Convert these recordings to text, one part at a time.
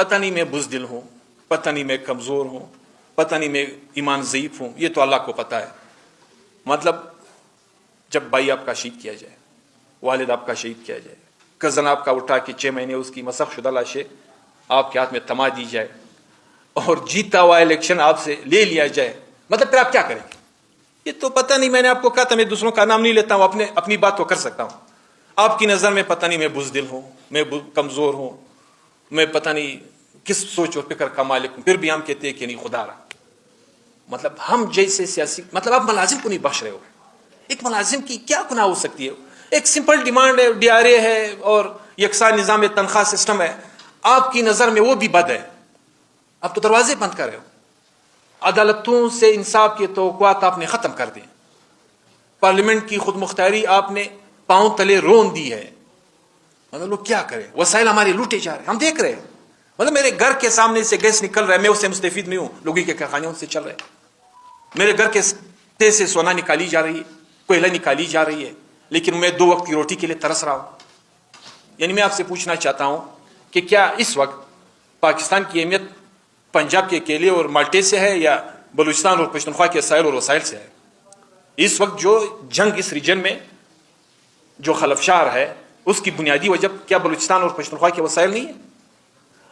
پتہ نہیں میں بزدل ہوں، پتہ نہیں میں کمزور ہوں، پتہ نہیں میں ایمان ضعیف ہوں، یہ تو اللہ کو پتہ ہے. مطلب جب بھائی آپ کا شہید کیا جائے، والد آپ کا شہید کیا جائے، کزن آپ کا اٹھا کے 6 مہینے اس کی مسخ شدہ لاشیں آپ کے ہاتھ میں تھما دی جائے اور جیتا ہوا الیکشن آپ سے لے لیا جائے، مطلب پھر آپ کیا کریں گے؟ یہ تو پتہ نہیں، میں نے آپ کو کہا تھا میں دوسروں کا نام نہیں لیتا ہوں، اپنی بات تو کر سکتا ہوں. آپ کی نظر میں پتہ نہیں میں بزدل ہوں، میں کمزور ہوں، میں پتہ نہیں کس سوچ اور فکر کا مالک ہوں، پھر بھی ہم کہتے ہیں کہ نہیں خدا رہا. مطلب ہم جیسے سیاسی، مطلب آپ ملازم کو نہیں بخش رہے ہو. ایک ملازم کی کیا گناہ ہو سکتی ہے؟ ایک سمپل ڈیمانڈ ہے، ڈی آر اے ہے اور یکساں نظام تنخواہ سسٹم ہے، آپ کی نظر میں وہ بھی بد ہے. آپ تو دروازے بند کر رہے ہو. عدالتوں سے انصاف کی توقعات آپ نے ختم کر دیں. پارلیمنٹ کی خود مختاری آپ نے پاؤں تلے رون دی ہے. مطلب لوگ کیا کریں؟ وسائل ہمارے لوٹے جا رہے ہیں، ہم دیکھ رہے ہیں. مطلب میرے گھر کے سامنے سے گیس نکل رہا ہے، میں اس سے مستفید نہیں ہوں، لوگوں کے کارخانوں سے چل رہے ہیں. میرے گھر کے تے سے سونا نکالی جا رہی ہے، کوئلہ نکالی جا رہی ہے، لیکن میں 2 وقت کی روٹی کے لیے ترس رہا ہوں. یعنی میں آپ سے پوچھنا چاہتا ہوں کہ کیا اس وقت پاکستان کی اہمیت پنجاب کے کیلے اور مالٹے سے ہے یا بلوچستان اور پشتونخوا کے سائل اور وسائل سے ہے؟ اس وقت جو جنگ اس ریجن میں جو خلفشار ہے، اس کی بنیادی وجہ کیا بلوچستان اور پشتونخوا کے وسائل نہیں ہے؟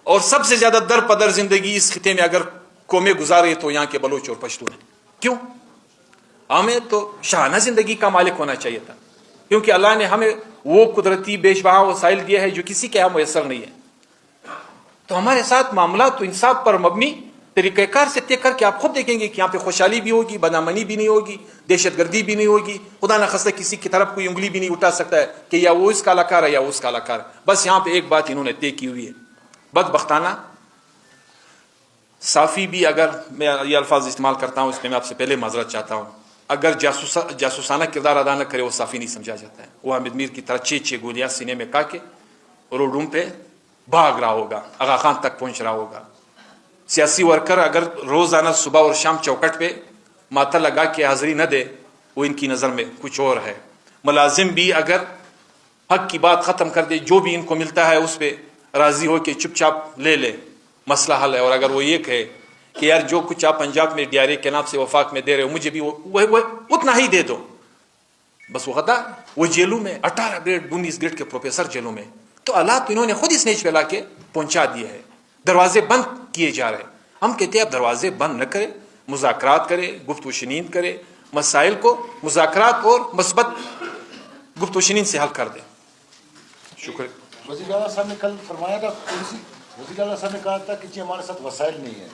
اور سب سے زیادہ در پدر زندگی اس خطے میں اگر قومیں گزارے تو یہاں کے بلوچ اور پشتون ہیں. کیوں؟ ہمیں تو شاہانہ زندگی کا مالک ہونا چاہیے تھا، کیونکہ اللہ نے ہمیں وہ قدرتی بیش بہا وسائل دیا ہے جو کسی کے یہاں میسر نہیں ہے. تو ہمارے ساتھ معاملات تو انصاف پر مبنی طریقہ کار سے طے کر کے آپ خود دیکھیں گے کہ یہاں پہ خوشحالی بھی ہوگی، بدامنی بھی نہیں ہوگی، دہشت گردی بھی نہیں ہوگی. خدا نخواستہ کسی کی طرف کوئی انگلی بھی نہیں اٹھا سکتا ہے کہ یا وہ اس کا کالا ہے یا وہ اس کا کالا ہے. بس یہاں پہ ایک بات انہوں نے طے کی ہوئی ہے، بدبختانہ صافی بھی، اگر میں یہ الفاظ استعمال کرتا ہوں اس میں آپ سے پہلے معذرت چاہتا ہوں، اگر جاسوسانہ کردار ادا نہ کرے وہ صافی نہیں سمجھا جاتا ہے. وہ حامد میر کی طرح 6 گولیاں سینے میں کا کے روڈوں پہ بھاگ رہا ہوگا، آغا خان تک پہنچ رہا ہوگا. سیاسی ورکر اگر روزانہ صبح اور شام چوکٹ پہ ماتا لگا کے حاضری نہ دے، وہ ان کی نظر میں کچھ اور ہے. ملازم بھی اگر حق کی بات ختم کر دے، جو بھی ان کو ملتا ہے اس پہ راضی ہو کے چپ چاپ لے لے، مسئلہ حل ہے. اور اگر وہ یہ کہے کہ یار جو کچھ آپ پنجاب میں ڈی آر اے کے نام سے وفاق میں دے رہے ہو مجھے بھی وہ اتنا ہی دے دو، بس وہ غدار، وہ جیلوں میں 18 گریڈ 19 گریڈ کے پروفیسر جیلوں میں. تو اللہ تو انہوں نے خود اسنیچ پہ لا کے پہنچا دیے ہے. دروازے بند کیے جا رہے ہیں. ہم کہتے ہیں آپ دروازے بند نہ کرے، مذاکرات کرے، گفت و شنید کرے، مسائل کو مذاکرات اور مثبت گفت و شنید سے حل کر دیں. شکریہ. وزیر اعلیٰ صاحب نے کل فرمایا تھا، وزیر اعلیٰ صاحب نے کہا تھا کہ جی ہمارے ساتھ وسائل نہیں ہیں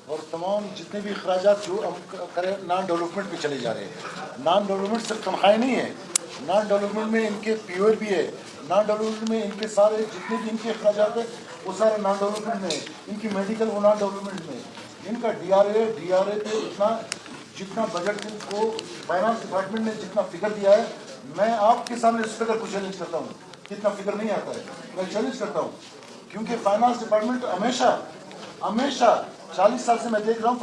اور تمام جتنے بھی اخراجات جو ہم کریں نان ڈیولپمنٹ پہ چلے جا رہے ہیں. نان ڈیولپمنٹ صرف تنخواہیں نہیں ہیں، نان ڈیولپمنٹ میں ان کے پی او بھی ہے، نان ڈیولپمنٹ میں ان کے سارے جتنے بھی ان کے اخراجات ہیں وہ سارے نان ڈیولپمنٹ میں، ان کی میڈیکل وہ نان ڈیولپمنٹ میں. ان کا ڈی آر اے پہ جتنا بجٹ کو فائنانس ڈپارٹمنٹ نے جتنا فگر دیا ہے، میں آپ کے سامنے اس فگر کو چیلنج کرتا ہوں. کتنا فگر نہیں آتا ہے میں چیلنج کرتا ہوں، کیونکہ فائنانس ڈپارٹمنٹ ہمیشہ 40 سال سے میں دیکھ رہا ہوں